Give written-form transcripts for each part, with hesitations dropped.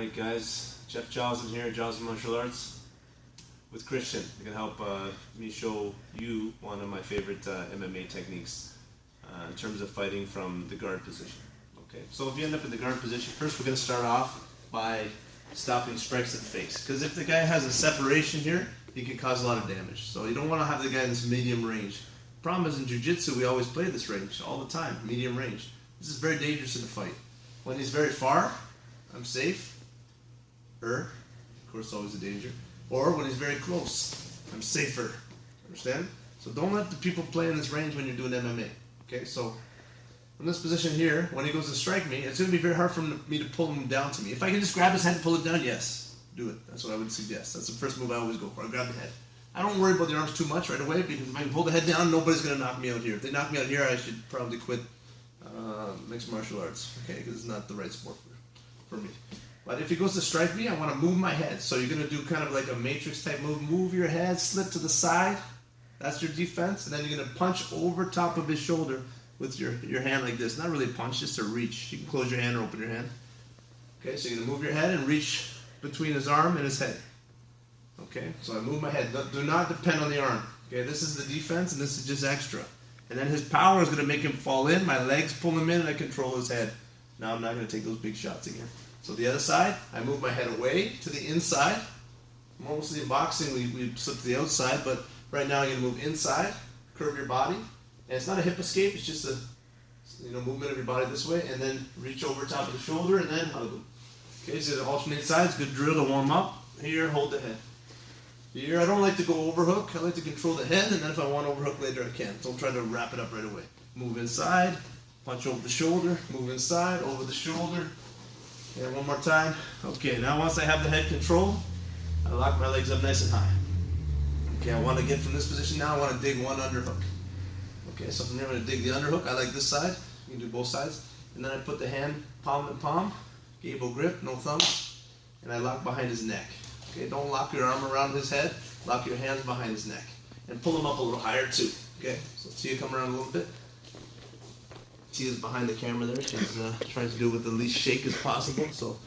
Alright guys, Jeff Giles in here, Giles Martial Arts with Christian. I can help me show you one of my favorite MMA techniques in terms of fighting from the guard position. Okay, so if you end up in the guard position, first we're going to start off by stopping strikes to the face. Because if the guy has a separation here, he can cause a lot of damage. So you don't want to have the guy in this medium range. Problem is in Jiu-Jitsu we always play this range all the time, medium range. This is very dangerous in a fight. When he's very far, I'm safe. Of course, always a danger. Or when he's very close, I'm safer. Understand? So don't let the people play in this range when you're doing MMA. Okay, so from this position here, when he goes to strike me, it's going to be very hard for me to pull him down to me. If I can just grab his head and pull it down, yes, do it. That's what I would suggest. That's the first move I always go for. I grab the head. I don't worry about the arms too much right away because if I can pull the head down, nobody's going to knock me out here. If they knock me out here, I should probably quit mixed martial arts, okay, because it's not the right sport for me. But if he goes to strike me, I want to move my head. So you're going to do kind of like a matrix type move. Move your head, slip to the side. That's your defense. And then you're going to punch over top of his shoulder with your hand like this. Not really a punch, just a reach. You can close your hand or open your hand. Okay, so you're going to move your head and reach between his arm and his head. Okay, so I move my head. Do not depend on the arm. Okay, this is the defense and this is just extra. And then his power is going to make him fall in. My legs pull him in and I control his head. Now I'm not going to take those big shots again. So the other side, I move my head away to the inside. Mostly in boxing, we slip to the outside, but right now you're going to move inside, curve your body. And it's not a hip escape, it's just a movement of your body this way, and then reach over top of the shoulder and then hug him. Okay, so the alternate sides, good drill to warm up. Here, hold the head. Here, I don't like to go overhook. I like to control the head, and then if I want to overhook later, I can. Don't try to wrap it up right away. Move inside, punch over the shoulder, move inside, over the shoulder. And one more time. Okay, now once I have the head control, I lock my legs up nice and high. Okay, I want to get from this position now, I want to dig one underhook. Okay, so from here I'm going to dig the underhook. I like this side. You can do both sides. And then I put the hand palm to palm, gable grip, no thumbs, and I lock behind his neck. Okay, don't lock your arm around his head. Lock your hands behind his neck. And pull him up a little higher too. Okay, so see you come around a little bit. Tia's behind the camera there. She's trying to do it with the least shake as possible. So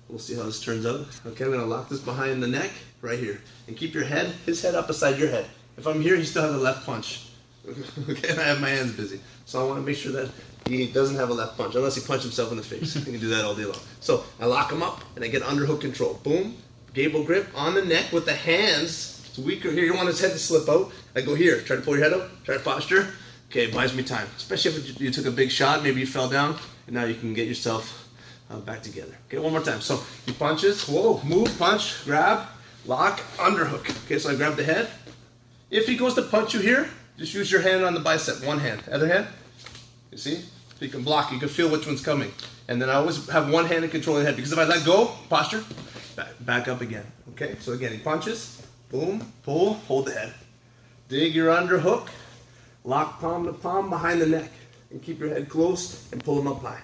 we'll see how this turns out. Okay, I'm going to lock this behind the neck right here. And keep his head up beside your head. If I'm here, he still has a left punch. Okay, and I have my hands busy. So I want to make sure that he doesn't have a left punch, unless he punches himself in the face. He can do that all day long. So I lock him up, and I get underhook control. Boom, gable grip on the neck with the hands. It's weaker here. You don't want his head to slip out. I go here. Try to pull your head up. Try to posture. Okay, it buys me time. Especially if you took a big shot, maybe you fell down, and now you can get yourself back together. Okay, one more time. So he punches. Whoa, move, punch, grab, lock, underhook. Okay, so I grab the head. If he goes to punch you here, just use your hand on the bicep, one hand. Other hand, you see? You can block, you can feel which one's coming. And then I always have one hand in control of the head, because if I let go, posture, back up again. Okay, so again, he punches, boom, pull, hold the head. Dig your underhook, lock palm to palm behind the neck, and keep your head close and pull him up high.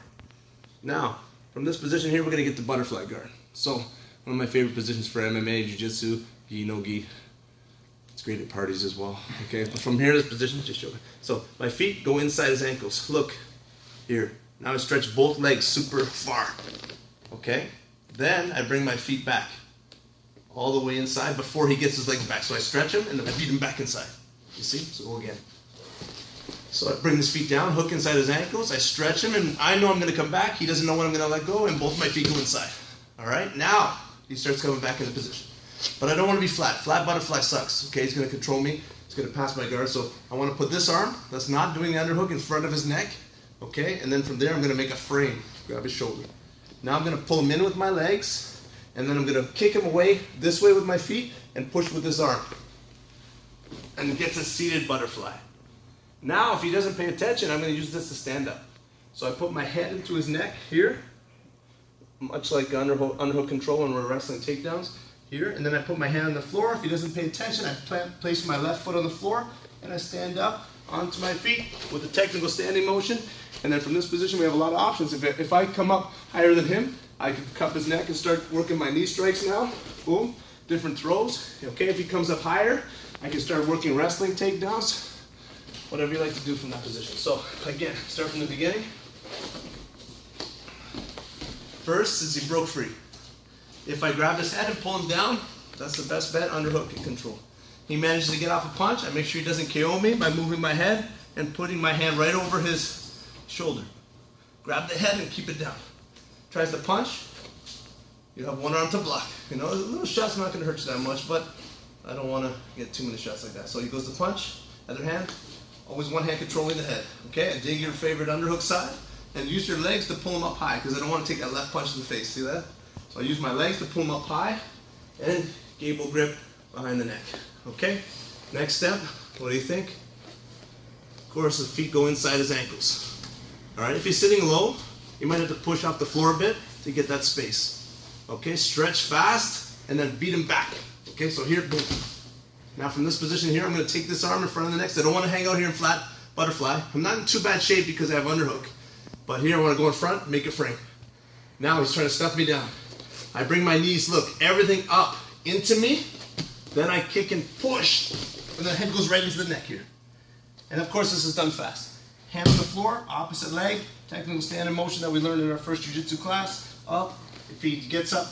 Now, from this position here, we're gonna get the butterfly guard. So, one of my favorite positions for MMA, Jiu-Jitsu, gi, no gi. It's great at parties as well. Okay, but from here, this position, just show it. So my feet go inside his ankles. Look, here. Now I stretch both legs super far. Okay, then I bring my feet back all the way inside before he gets his legs back. So I stretch him and then I beat him back inside. You see? So go again. So I bring his feet down, hook inside his ankles, I stretch him, and I know I'm going to come back. He doesn't know when I'm going to let go, and both my feet go inside. All right, now he starts coming back into position. But I don't want to be flat. Flat butterfly sucks. Okay, he's going to control me. He's going to pass my guard. So I want to put this arm that's not doing the underhook in front of his neck. Okay, and then from there I'm going to make a frame. Grab his shoulder. Now I'm going to pull him in with my legs, and then I'm going to kick him away this way with my feet and push with this arm. And it gets a seated butterfly. Now if he doesn't pay attention, I'm going to use this to stand up. So I put my head into his neck here, much like underhook control when we're wrestling takedowns. Here, and then I put my hand on the floor. If he doesn't pay attention, I place my left foot on the floor, and I stand up onto my feet with a technical standing motion. And then from this position, we have a lot of options. If I come up higher than him, I can cup his neck and start working my knee strikes now. Boom, different throws. Okay, if he comes up higher, I can start working wrestling takedowns. Whatever you like to do from that position. So again, start from the beginning. First, since he broke free. If I grab his head and pull him down, that's the best bet, underhook and control. He manages to get off a punch. I make sure he doesn't KO me by moving my head and putting my hand right over his shoulder. Grab the head and keep it down. Tries to punch, you have one arm to block. You know, a little shot's not gonna hurt you that much, but I don't wanna get too many shots like that. So he goes to punch, other hand, always one hand controlling the head. Okay, and dig your favorite underhook side and use your legs to pull him up high because I don't wanna take that left punch in the face, see that? So I use my legs to pull him up high and gable grip behind the neck. Okay, next step, what do you think? Of course, the feet go inside his ankles. All right, if he's sitting low, you might have to push off the floor a bit to get that space. Okay, stretch fast and then beat him back. Okay, so here, boom. Now from this position here, I'm gonna take this arm in front of the neck. I don't wanna hang out here in flat butterfly. I'm not in too bad shape because I have underhook. But here I wanna go in front, make it frame. Now he's trying to stuff me down. I bring my knees, look, everything up into me. Then I kick and push, and the head goes right into the neck here. And of course, this is done fast. Hand on the floor, opposite leg, technical stand in motion that we learned in our first jiu-jitsu class. Up, if he gets up.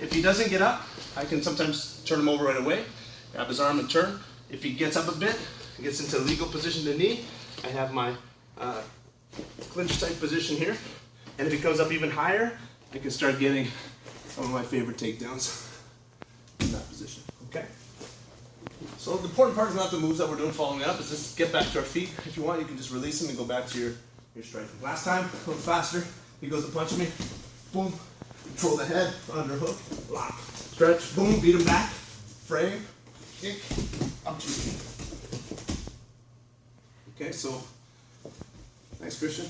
If he doesn't get up, I can sometimes turn him over right away. Grab his arm and turn. If he gets up a bit, he gets into legal position to knee, I have my clinch type position here. And if he comes up even higher, I can start getting some of my favorite takedowns in that position, okay? So the important part is not the moves that we're doing following up, it's just get back to our feet. If you want, you can just release them and go back to your striking. Last time, a little faster. He goes to punch me, boom, control the head, underhook, lock, stretch, boom, beat him back, frame, kick, up to your feet. Okay, so, thanks Christian.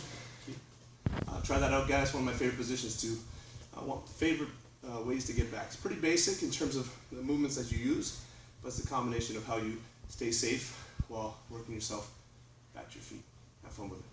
Try that out, guys, one of my favorite positions too. Favorite ways to get back. It's pretty basic in terms of the movements that you use, but it's a combination of how you stay safe while working yourself back to your feet. Have fun with it.